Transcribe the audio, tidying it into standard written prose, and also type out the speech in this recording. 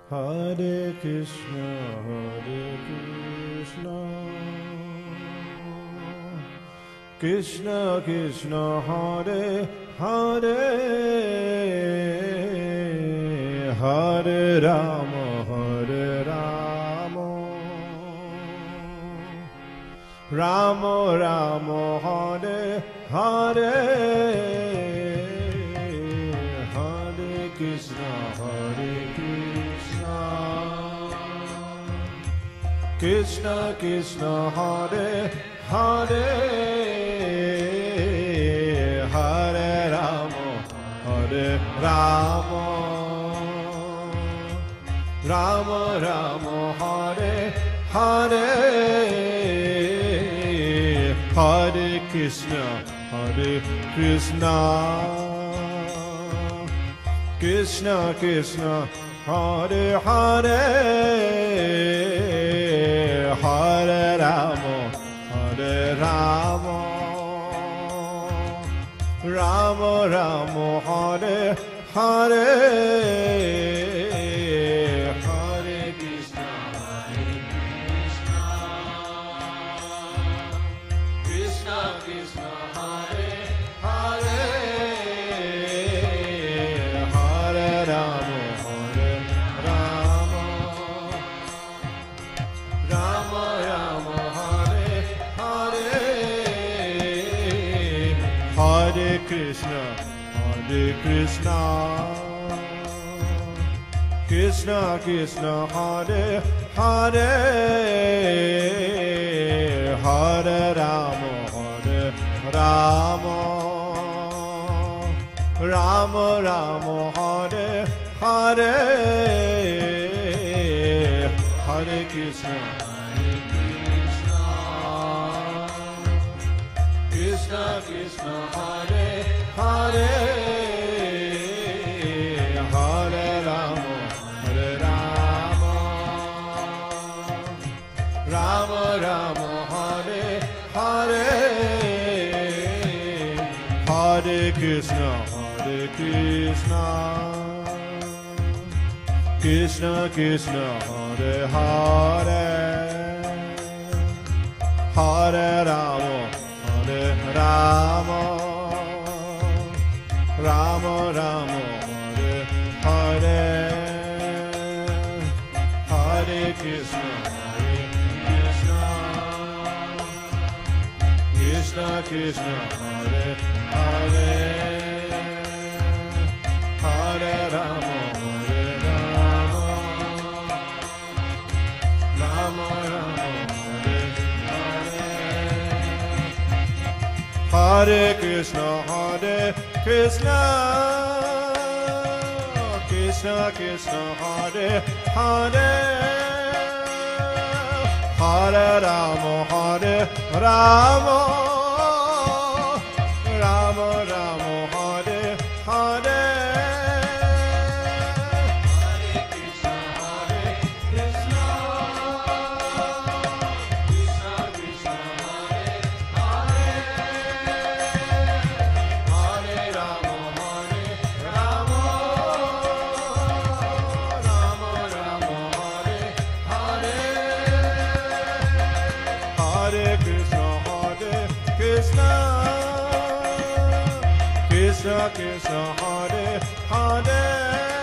Hare Krishna, Krishna Krishna, Hare Hare, Hare Rama, Hare Rama, Rama Rama, Hare Hare, Hare Krishna, Hare Krishna, Krishna Krishna, Hare Hare, Hare Rama, Hare Rama, Rama Rama, Hare Hare, Hare Krishna, Hare Krishna, Krishna Krishna, Hare Hare, Hare Rama, Hare Rama, Rama Rama, Hare Hare, Hare Krishna, Hare Krishna, Krishna Krishna, Hare Hare, Hare Rama, Hare Rama, Rama Rama, Hare Hare, Hare Krishna, Hare Krishna, Krishna Krishna, Hare Hare, Hare Rama, Hare Rama, Rama Rama, Hare Hare, Hare Krishna, Hare Krishna, Krishna Krishna, Hare Hare, Hare Rama, Hare Rama, Rama Rama, Hare Hare, Hare Krishna, Hare Krishna, Krishna Krishna, Hare Hare, Hare Rama, Hare Rama, Rama Rama, Hare Hare, Hare Krishna, Hare Krishna, Krishna Krishna, Hare Hare, Hare Rama, Hare Rama, Rama Rama, Hare Hare, Hare Krishna, Hare Krishna, Krishna Krishna, Hare Hare, Hare Rama, Hare Rama, Rama Rama, Hare Hare, Hare Krishna, Hare Krishna, Krishna Krishna, Hare Hare, Hare Rama, Hare Rama, Rama Rama, Hare Hare, Hare Krishna, Hare Krishna, Krishna Krishna, Hare Hare,